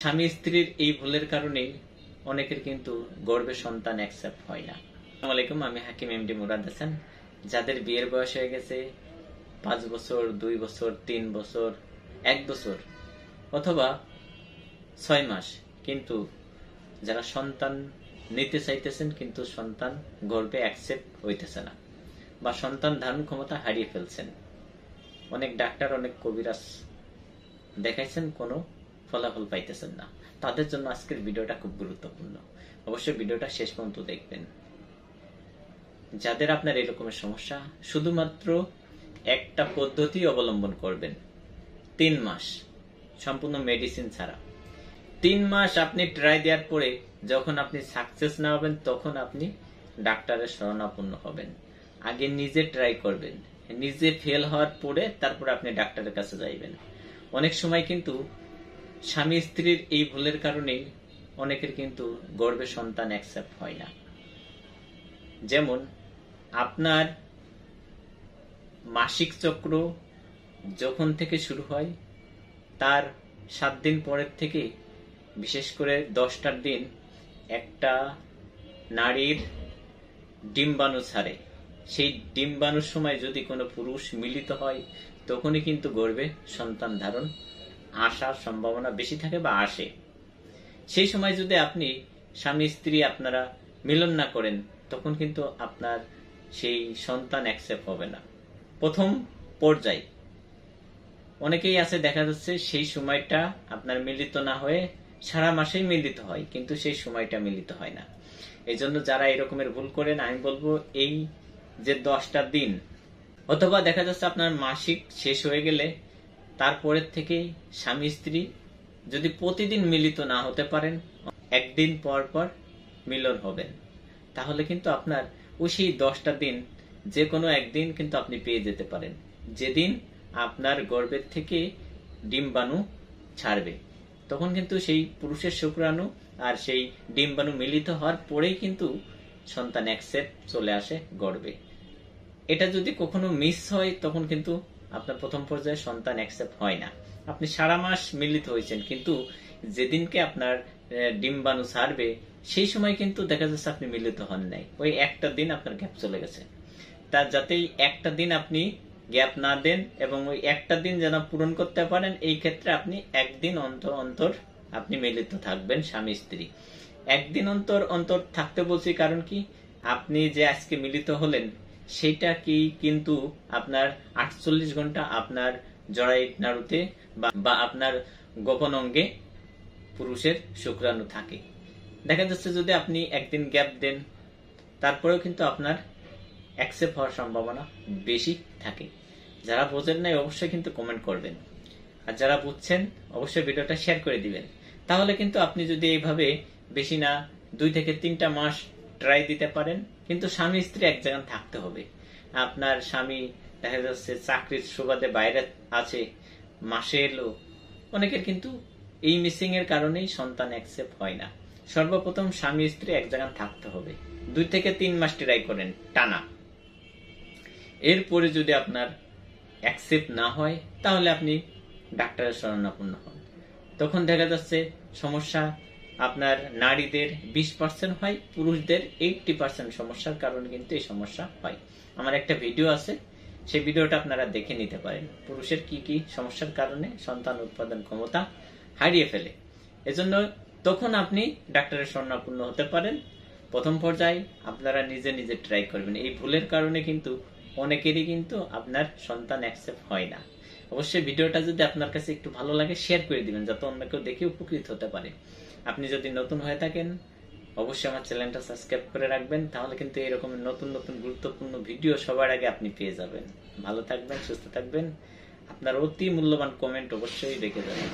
স্বামী স্ত্রীর এই ভুলের কারণে অনেকের কিন্তু গর্ভে সন্তান অ্যাকসেপ্ট হয় না। আসসালামু আলাইকুম, আমি হাকিম এমডি মুরাদ হাসান। যাদের বিয়ের বয়স হয়ে গেছে 5 বছর, 2 বছর, 3 বছর, 1 বছর অথবা 6 মাস, কিন্তু যারা সন্তান নিতে চাইতেছেন কিন্তু সন্তান গর্ভে অ্যাকসেপ্ট হইতেছে না বা সন্তান ধারণ ক্ষমতা হারিয়ে ফেলছেন, অনেক ডাক্তার অনেক কবিরাজ দেখাইছেন, কোনো ফলাফল পাইতেছেন না, তাদের জন্য আজকের ভিডিওটা খুব গুরুত্বপূর্ণ। অবশ্যই ভিডিওটা শেষ পর্যন্ত দেখবেন। যাদের আপনার এরকমের সমস্যা, শুধুমাত্র একটা পদ্ধতি অবলম্বন করবেন, 3 মাস সম্পূর্ণ মেডিসিন ছাড়া। 3 মাস আপনি ট্রাই দেওয়ার পরে যখন আপনি সাকসেস না হবেন তখন আপনি ডাক্তারের শরণাপন্ন হবেন। আগে নিজে ট্রাই করবেন, নিজে ফেল হওয়ার পরে তারপরে আপনি ডাক্তারের কাছে যাইবেন। অনেক সময় কিন্তু স্বামী স্ত্রীর এই ভুলের কারণে অনেকের কিন্তু গর্ভে সন্তান অ্যাকসেপ্ট হয় না। যেমন আপনার মাসিক চক্র যখন থেকে শুরু হয় তার 7 দিন পরের থেকে, বিশেষ করে 10টার দিন একটা নারীর ডিম্বাণু ছাড়ে। সেই ডিম্বাণুর সময় যদি কোনো পুরুষ মিলিত হয় তখনই কিন্তু গর্ভে সন্তান ধারণ আসার সম্ভাবনা বেশি থাকে বা আসে। সেই সময় যদি আপনি স্বামী স্ত্রী আপনারা মিলন না করেন তখন কিন্তু আপনার সেই সন্তান অ্যাকসেপ্ট হবে না। প্রথম পর্যায়ে অনেকেই আছে, দেখা যাচ্ছে সেই সময়টা আপনার মিলিত না হয়ে সারা মাসেই মিলিত হয়, কিন্তু সেই সময়টা মিলিত হয় না। এই জন্য যারা এরকমের ভুল করেন, আমি বলবো এই যে 10টা দিন, অথবা দেখা যাচ্ছে আপনার মাসিক শেষ হয়ে গেলে তারপরের থেকে স্বামী স্ত্রী যদি প্রতিদিন মিলিত না হতে পারেন, একদিন পর পর মিলন হবেন, তাহলে কিন্তু আপনার ওই সেই 10টা দিন যে কোনো একদিন কিন্তু আপনি পেয়ে যেতে পারেন, যেদিন আপনার গর্ভের থেকে ডিম্বাণু ছাড়বে। তখন কিন্তু সেই পুরুষের শুক্রাণু আর সেই ডিম্বাণু মিলিত হওয়ার পরেই কিন্তু সন্তান অ্যাকসেপ্ট চলে আসে গর্ভে। এটা যদি কখনো মিস হয় তখন কিন্তু আপনার প্রথম পর্যায়ে সন্তান অ্যাকসেপ্ট হয় না। আপনি সারা মাস মিলিত হয়েছেন, কিন্তু যেদিনকে আপনার ডিম্বাণু ছাড়বে সেই সময় কিন্তু দেখা যাচ্ছে আপনি মিলিত হন নাই, ওই একটা দিন আপনার গ্যাপ চলে গেছে। তার যাতে একটা দিন আপনি গ্যাপ না দেন এবং ওই একটা দিন যেন পূরণ করতে পারেন, এই ক্ষেত্রে আপনি একদিন অন্তর অন্তর আপনি মিলিত থাকবেন স্বামী স্ত্রী। একদিন অন্তর অন্তর থাকতে বলছি কারণ কি, আপনি যে আজকে মিলিত হলেন সেটা কি কিন্তু আপনার 48 ঘন্টা আপনার জরায়ু নাড়ুতে বা আপনার গোপন অঙ্গে পুরুষের শুক্রাণু থাকে। দেখা যাচ্ছে যদি আপনি একদিন গ্যাপ দেন তারপরেও কিন্তু আপনার অ্যাকসেপ্ট হওয়ার সম্ভাবনা বেশি থাকে। যারা বোঝেন নাই অবশ্যই কিন্তু কমেন্ট করবেন, আর যারা বুঝছেন অবশ্যই ভিডিওটা শেয়ার করে দিবেন। তাহলে কিন্তু আপনি যদি এইভাবে বেশি না 2 থেকে 3টা মাস ট্রাই দিতে পারেন, কিন্তু স্বামী স্ত্রী এক জায়গায় থাকতে হবে। আপনার স্বামী দেখা যাচ্ছে চাকরির সুবাদে বাইরে আছে, মাসে এলো, অনেকের কিন্তু এই মিসিং এর কারণেই সন্তান অ্যাকসেপ্ট হয় না। সর্বপ্রথম স্বামী স্ত্রী এক জায়গায় থাকতে হবে, 2 থেকে 3 মাস ট্রাই করেন টানা। এরপরে যদি আপনার অ্যাকসেপ্ট না হয় তাহলে আপনি ডাক্তারের শরণাপন্ন হন। তখন দেখা যাচ্ছে সমস্যা আপনার নারীদের 20% হয়, পুরুষদের 80% সমস্যার কারণে কিন্তু এই সমস্যা হয়। আমার একটা ভিডিও আছে, সেই ভিডিওটা আপনারা দেখে নিতে পারেন, পুরুষের কি কি সমস্যার কারণে সন্তান উৎপাদন ক্ষমতা হারিয়ে ফেলে। এজন্য তখন আপনি ডাক্তারের শরণাপন্ন হতে পারেন। প্রথম পর্যায়ে আপনারা নিজে নিজে ট্রাই করবেন। এই ভুলের কারণে কিন্তু অনেকেরই কিন্তু আপনার সন্তান অ্যাকসেপ্ট হয় না। অবশ্যই ভিডিওটা যদি আপনার কাছে একটু ভালো লাগে শেয়ার করে দিবেন, যাতে অন্য কেউ দেখে উপকৃত হতে পারে। আপনি যদি নতুন হয়ে থাকেন অবশ্যই আমার চ্যানেলটা সাবস্ক্রাইব করে রাখবেন, তাহলে কিন্তু এরকম নতুন নতুন গুরুত্বপূর্ণ ভিডিও সবার আগে আপনি পেয়ে যাবেন। ভালো থাকবেন, সুস্থ থাকবেন। আপনার অতি মূল্যবান কমেন্ট অবশ্যই রেখে যাবেন।